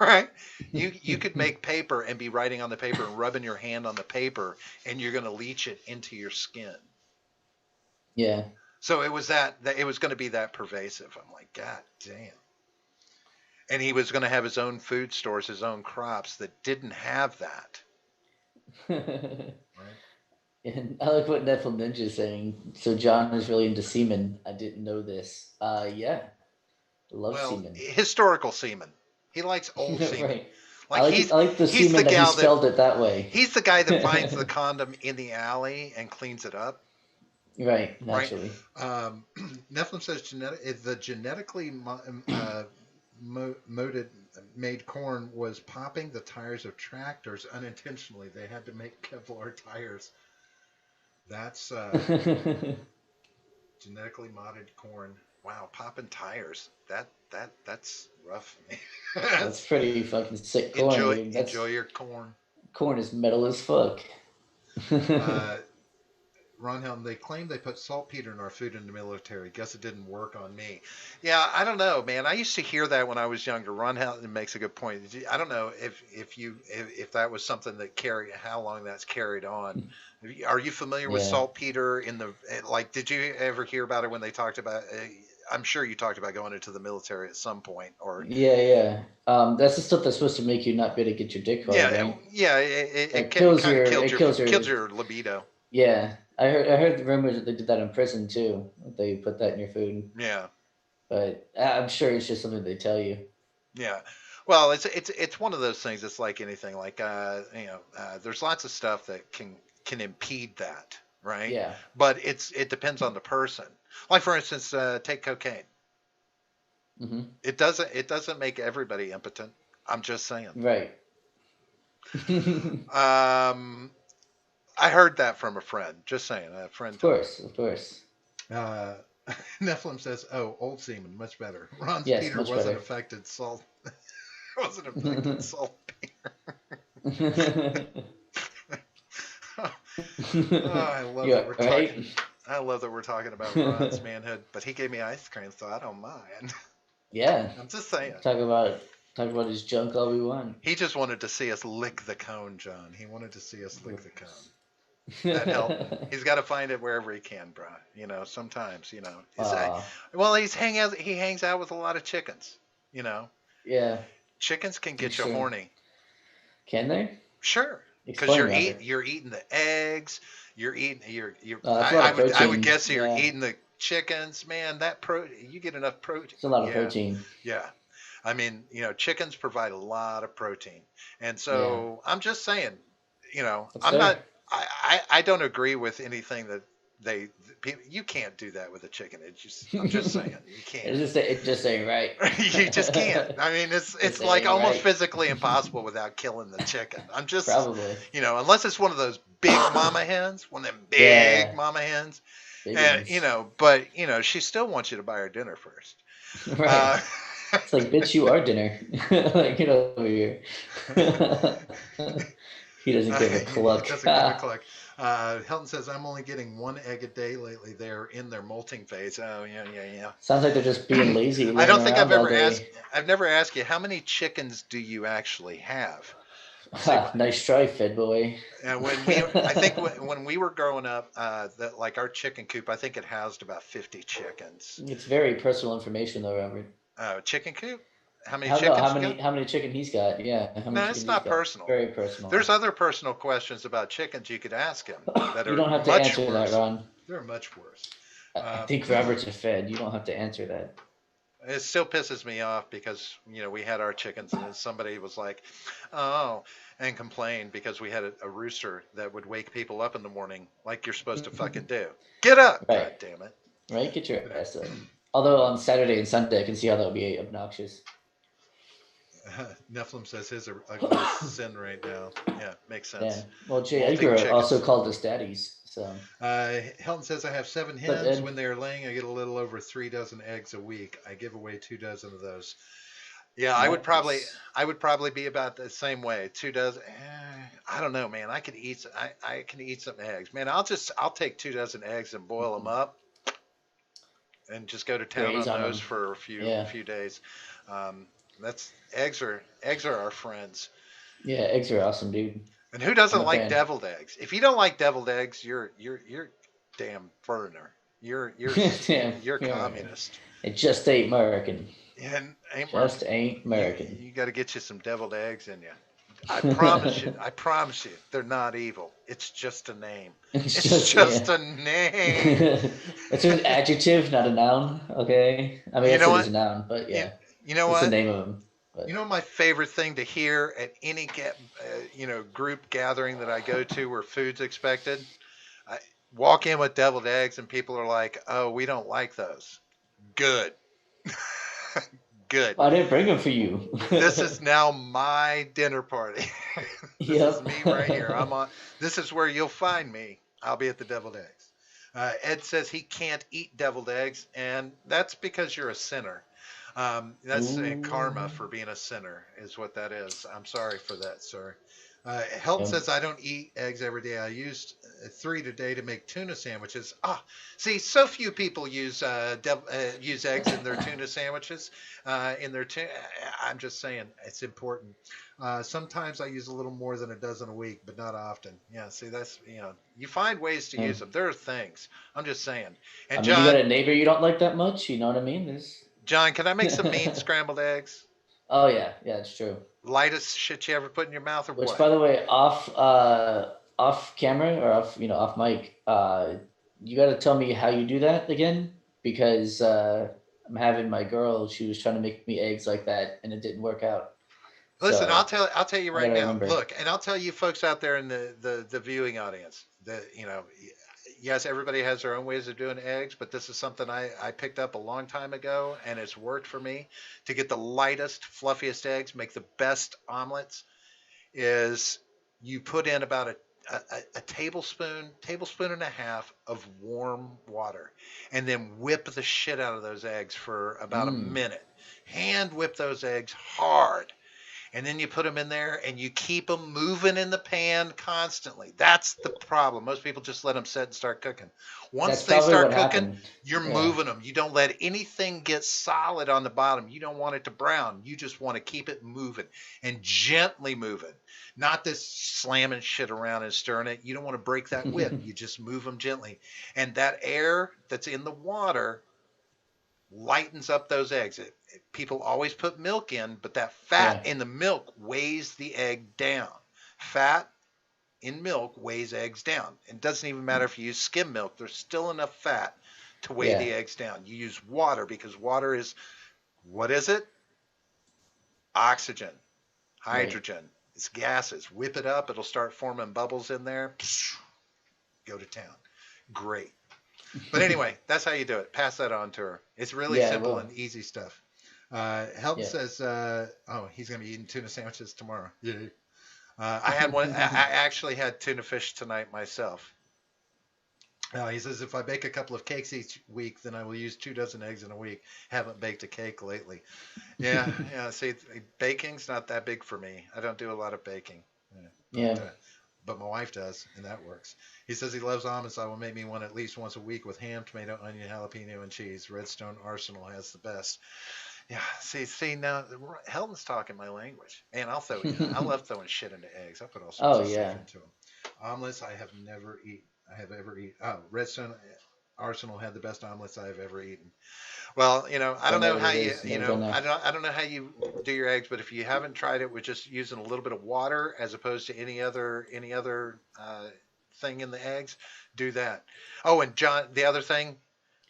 right? You could make paper and be writing on the paper and rubbing your hand on the paper, and you're going to leach it into your skin. yeah. So it was that it was going to be that pervasive. I'm like, God damn. And he was going to have his own food stores, his own crops that didn't have that. Right. And I like what Netflix Ninja is saying. So John is really into semen. I didn't know this. Yeah, love Well, semen. historical semen. He likes old semen. Right. Like I like the he's the semen that he gal that spelled it that way. he's the guy that finds the condom in the alley and cleans it up. Right, Right. naturally. Nephilim says the genetically moded made corn was popping the tires of tractors unintentionally. They had to make Kevlar tires. That's genetically modded corn. Wow, popping tires. That's rough. That's That's pretty fucking sick corn, dude. enjoy That's your corn. corn is metal as fuck. Uh, Ron Helm, they claim they put saltpeter in our food in the military. Guess it didn't work on me. Yeah, I don't know, man. I used to hear that when I was younger. Ron Helm makes a good point. I don't know if that was something that how long that's carried on. Are you familiar with Yeah. saltpeter in the like? Did you ever hear about it when they talked about? I'm sure you talked about going into the military at some point, or Yeah, yeah. That's the stuff that's supposed to make you not be able to get your dick hard, yeah, right? yeah. It It kills kind of your it kills killed your your libido. yeah. I heard the rumors that they did that in prison too. They put that in your food. Yeah. But I'm sure it's just something they tell you. Yeah. Well, it's one of those things. It's like anything. Like there's lots of stuff that can impede that, right? Yeah. But it depends on the person. Like for instance, take cocaine. Hmm. It doesn't make everybody impotent. I'm just saying. Right. Um, I heard that from a friend. Just saying, a friend Of told me. course, of course. Uh, Nephilim says, "Oh, old semen, much better." Ron's Yes, Peter much wasn't better. affected. Salt wasn't affected. Salt. Oh, I love that You're we're talking. right. I love that we're talking about Ron's manhood, but he gave me ice cream, so I don't mind. Yeah. I'm just saying. Talk about talk about his junk all we want. He just wanted to see us lick the cone, John. He wanted to see us lick the cone. That helped. He's got to find it wherever he can, bro. Sometimes, Aw, well, he hangs out with a lot of chickens. You know, yeah. chickens can get you Sure. horny. Can they? Sure, because Explain, Robert. you're eating the eggs. You're eating you're. That's a lot of I would protein. guess you're Yeah, eating the chickens, man. You get enough protein. it's a lot of Yeah, protein. yeah. I mean, chickens provide a lot of protein, and Yeah, so I'm just saying, that's I'm fair. not. I don't agree with anything that they. You can't do that with a chicken. I'm just saying, you can't. It just ain't right. You just can't. I mean, it's Just like ain't almost right. physically impossible without killing the chicken. I'm just, Probably. unless it's one of those big mama hens, one of them big Yeah, mama hens, big and ones. but she still wants you to buy her dinner first. Right. Uh, It's like, bitch, you are dinner. Like, get over here. He doesn't give a it cluck. doesn't give a cluck. Helton says, I'm only getting one egg a day lately. They're in their molting phase. Oh, yeah, yeah, Sounds like they're just being yeah. lazy, I laying don't think around all day. I've never asked you, how many chickens do you actually have? See, Nice try, Fed boy. and I think when we were growing up, that like our chicken coop, I think it housed about 50 chickens. It's very personal information, though, Robert. Chicken coop? How many How no? chickens you got? How many chicken he's got? Yeah, how many No, chicken it's he's not got? personal. Very There's personal. other personal questions about chickens you could ask him that You are don't have to much answer that, worse. Ron. They're much worse. I Um, think Robert's a Fed. You don't have to answer that. it still pisses me off because we had our chickens and then somebody was like, "Oh," and complained because we had a rooster that would wake people up in the morning like you're supposed to fucking do. Get up, Right, god damn it! right. Get your ass up. Although on Saturday and Sunday, I can see how that would be obnoxious. Nephilim says his are ugly as sin right now. Yeah, makes Yeah. sense. Well, Jay Molting Edgar also chickens. called us daddies. So, Helton says I have 7 what's up, hens. Ed? When they are laying, I get a little over 3 dozen eggs a week. I give away 2 dozen of those. Yeah, Nice. I would probably be about the same way. 2 dozen. I don't know, man. I can eat some eggs, man. I'll take 2 dozen eggs and boil them up and just go to town Graze on on those them. for a Yeah. few days. Um, that's eggs are our friends. Yeah. Eggs are awesome, dude. And who I'm doesn't a like fan. deviled eggs? If you don't like deviled eggs, you're damn foreigner. Damn. You're Yeah. communist. It just ain't American. And ain't Just ain't you American. you got to get you some deviled eggs in you. I promise you. I promise you. They're not evil. It's just a name. It's It's just yeah. just a name. It's an adjective, not a noun. Okay. I mean, I You guess know it is what? a noun, but You, yeah, you know it's the what? name of him. You But know my favorite thing to hear at any group gathering that I go to where food's expected. I walk in with deviled eggs and people are like, "Oh, we don't like those." Good. Good. I didn't bring him for you. This is now my dinner party. This is Yep. me right here. I'm on. This is where you'll find me. I'll be at the deviled eggs. Ed says he can't eat deviled eggs, and that's because you're a sinner. That's karma Ooh. for being a sinner, is what that is. I'm sorry for that, sir. Helton Yep. says I don't eat eggs every day. I used 3 today to make tuna sandwiches. Ah, see, so few people use eggs in their tuna sandwiches. In their tuna, I'm just saying it's important. Sometimes I use a little more than a dozen a week, but not often. Yeah, see, that's you find ways to Yeah. use them. There are things. I'm just saying. I And mean, you got a neighbor you don't like that much. You know what I mean? There's. John, can I make some mean scrambled eggs? Oh yeah, yeah, it's true. Lightest shit you ever put in your mouth, or Which, what? by the way, off camera or off mic, you got to tell me how you do that again because I'm having my girl. She was trying to make me eggs like that, and it didn't work out. Listen, So I'll tell you I right gotta now. remember. Look, and I'll tell you folks out there in the viewing audience. Yes, everybody has their own ways of doing eggs, but this is something I picked up a long time ago, and it's worked for me to get the lightest, fluffiest eggs, make the best omelets. Is you put in about a tablespoon and a half of warm water, and then whip the shit out of those eggs for about a Mm. minute. Hand whip those eggs hard, and then you put them in there and you keep them moving in the pan constantly. That's the problem. Most people just let them sit and start cooking. Once That's they probably start what cooking, happened. you're Yeah. moving them. You don't let anything get solid on the bottom. You don't want it to brown. You just want to keep it moving and gently moving. Not this slamming shit around and stirring it. You don't want to break that whip. You just move them gently. And that air that's in the water lightens up those eggs. People always put milk in, but that fat Yeah. in the milk weighs the egg down. Fat in milk weighs eggs down. It doesn't even matter if you use skim milk, there's still enough fat to weigh Yeah. the eggs down. You use water because water is, what is it? Oxygen, Right. hydrogen. It's gases. Whip it up, it'll start forming bubbles in there. Go to town. Great. But anyway, that's how you do it. Pass that on to her. It's really Yeah. simple Well. and easy stuff. Helton Yeah. says, oh, he's going to be eating tuna sandwiches tomorrow. Yeah. I had one. I actually had tuna fish tonight myself. He says, if I bake a couple of cakes each week, then I will use 2 dozen eggs in a week. Haven't baked a cake lately. Yeah, yeah. See, baking's not that big for me. I don't do a lot of baking. Yeah, Yeah. but my wife does, and that works. He says he loves omelets. I will make me one at least once a week with ham, tomato, onion, jalapeno, and cheese. Redstone Arsenal has the best. Yeah, see now, Helton's talking my language, and I love throwing shit into eggs. I put all sorts Oh of stuff yeah. into them. Omelets, I have never eaten. I have ever eaten. Oh, Redstone Arsenal had the best omelets I have ever eaten. Well, I Don't don't know know what how it is. Never been there. I don't know how you do your eggs, but if you haven't tried it with just using a little bit of water as opposed to any other thing in the eggs, do that. Oh, and John, the other thing,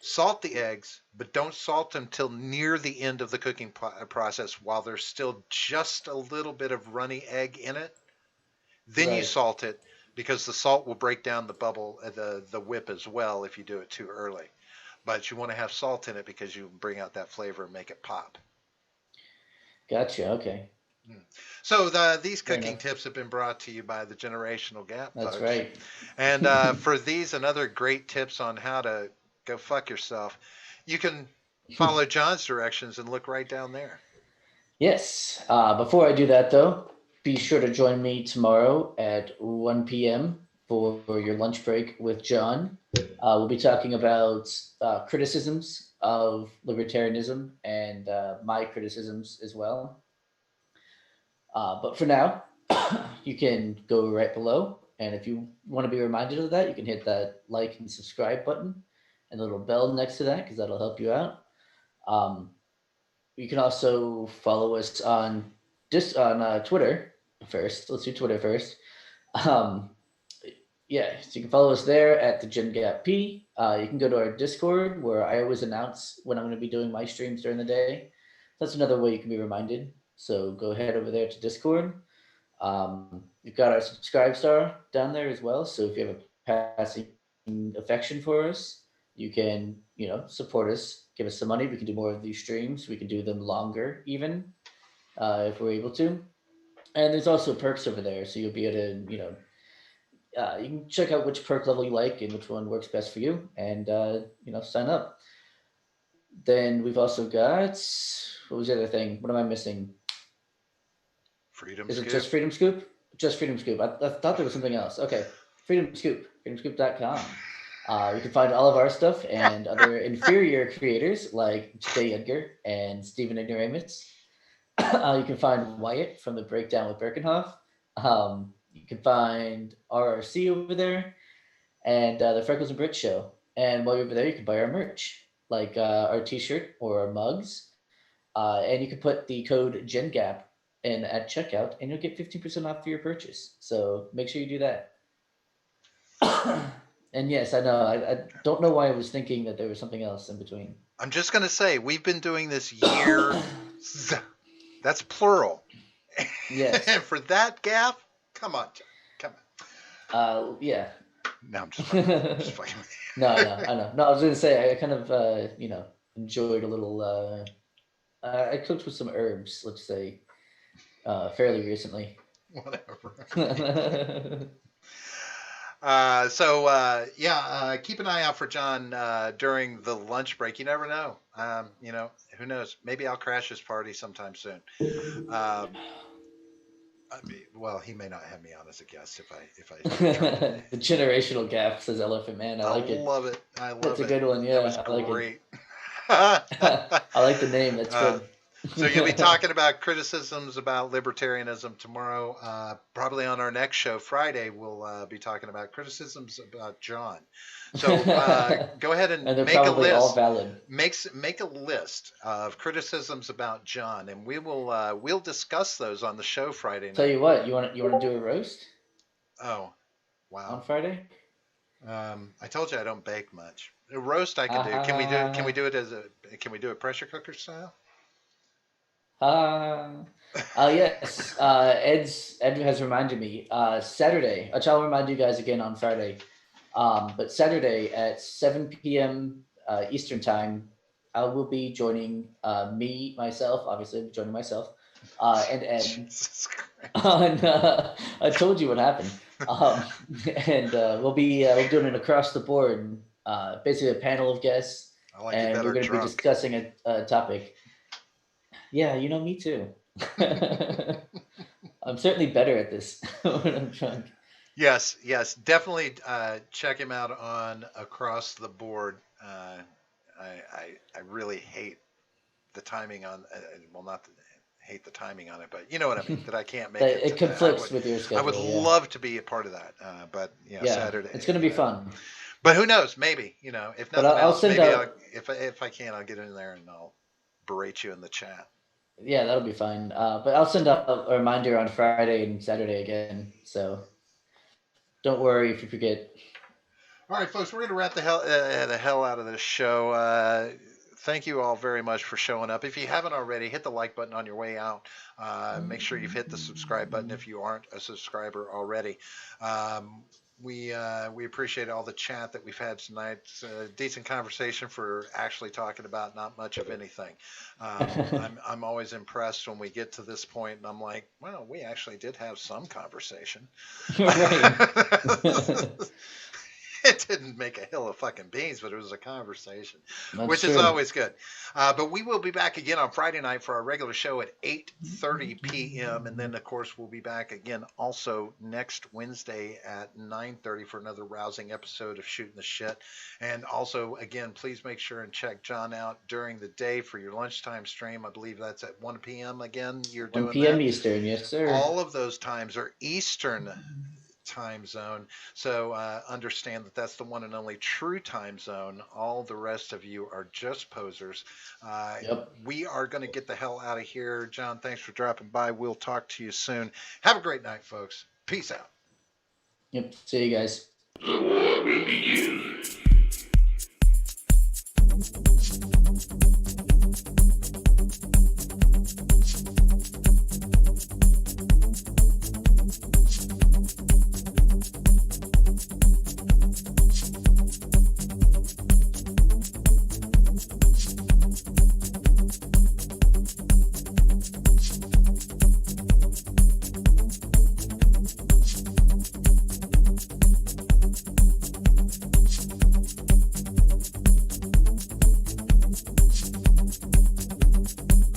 salt the eggs, but don't salt them till near the end of the cooking process while there's still just a little bit of runny egg in it. Then you Right. salt it because the salt will break down the bubble, the whip as well if you do it too early. But you want to have salt in it because you bring out that flavor and make it pop. Gotcha. Okay. Mm. So these Fair cooking enough. tips have been brought to you by the Generational Gap That's folks. right. And for these and other great tips on how to go fuck yourself, you can follow John's directions and look right down there. Yes. Before I do that, though, be sure to join me tomorrow at 1 p.m. for your lunch break with John. We'll be talking about criticisms of libertarianism and my criticisms as well. But for now, you can go right below. And if you want to be reminded of that, you can hit that like and subscribe button and the little bell next to that because that'll help you out. Um, you can also follow us on Twitter first. Let's do Twitter first. Um, yeah, so you can follow us there at the Gen Gap P. You can go to our Discord where I always announce when I'm going to be doing my streams during the day. That's another way you can be reminded. So go ahead over there to Discord. We've got our subscribe star down there as well. So if you have a passing affection for us, you can, support us, give us some money. We can do more of these streams. We can do them longer, even if we're able to. And there's also perks over there, so you'll be able to, you can check out which perk level you like and which one works best for you, and sign up. Then we've also got what was the other thing? What am I missing? Freedom Is it just Scoop. Freedom Scoop? Just Freedom Scoop. I thought there was something else. Okay, Freedom Scoop, freedomscoop.com. You can find all of our stuff and other inferior creators like Jay Edgar and Stephen Ignoramus. You can find Wyatt from the Breakdown with Birkenhoff. You can find RRC over there and the Freckles and Brit Show. And while you're over there, you can buy our merch, like our T-shirt or our mugs. And you can put the code GenGap in at checkout, and you'll get 15% off for your purchase. So make sure you do that. And yes, I know. I don't know why I was thinking that there was something else in between. I'm just going to say, we've been doing this year. That's plural. Yes. And for that gap, come on, John. Come on. Yeah. No, I'm just fucking with you. I'm just fucking with No, I know, you. I know. No, I was gonna say I kind of enjoyed a little. I cooked with some herbs, let's say, fairly recently. Whatever. Yeah, Yeah, keep an eye out for John during the lunch break. You never know. Who knows? Maybe I'll crash his party sometime soon. Um, well, he may not have me on as a guest if I try to. the generational gap, says Elephant Man. I I like it. love it. I That's love a it. good one. That was Yeah, I like it. great. I like the name. That's uh, good. So you'll be talking about criticisms about libertarianism tomorrow. Probably on our next show, Friday, we'll be talking about criticisms about John. So go ahead and And they're make a probably all list. valid. Make a list of criticisms about John, and we'll discuss those on the show Friday Tell night. you what, you want to do a roast Oh, wow. on Friday? I told you I don't bake much. A roast I can do. Can we do? Can we Ah, do it as a? Can we do it pressure cooker style? ah. Yes. Ed has reminded me. Saturday. I'll remind you guys again on Friday. But Saturday at 7 p.m. Eastern time, I will be joining myself, obviously, I'll be joining myself, and Ed. Jesus Christ. On, I told you what happened. Um, and we'll be doing an across the board, basically a panel of guests, I like you and we're better going to be drunk. discussing a topic. Yeah, me too. I'm certainly better at this when I'm drunk. Yes, yes, definitely check him out on Across the Board. I really hate the timing on well, not the, hate the timing on it, but you know what I mean. That I can't make it It to that. I conflicts would with your I would schedule, yeah. love to be a part of that, but Yeah, Saturday. it's going to be fun. But who knows? Maybe if But nothing I'll else, send maybe I'll, out. if I can, I'll get in there and I'll berate you in the chat. Yeah, that'll be fine. But I'll send out a reminder on Friday and Saturday again. So don't worry if you forget. All right, folks, we're going to wrap the hell out of this show. Thank you all very much for showing up. If you haven't already, hit the like button on your way out. Make sure you've hit the subscribe button if you aren't a subscriber already. We appreciate all the chat that we've had tonight. It's a decent conversation for actually talking about not much of anything. I'm always impressed when we get to this point, and I'm like, well, we actually did have some conversation. Right. It didn't make a hill of fucking beans, but it was a conversation, That's which is true. always good. But we will be back again on Friday night for our regular show at 8:30 p.m. And then, of course, we'll be back again also next Wednesday at 9:30 for another rousing episode of Shooting the Shit. And also, again, please make sure and check John out during the day for your lunchtime stream. I believe that's at 1 p.m. again. You're 1 doing p.m. that. Eastern, yes, sir. All of those times are Eastern time zone. So understand that that's the one and only true time zone. All the rest of you are just posers. Uh, Yep. we are going to get the hell out of here. John, thanks for dropping by. We'll talk to you soon. Have a great night, folks. Peace out. Yep. See you guys. The war will begin.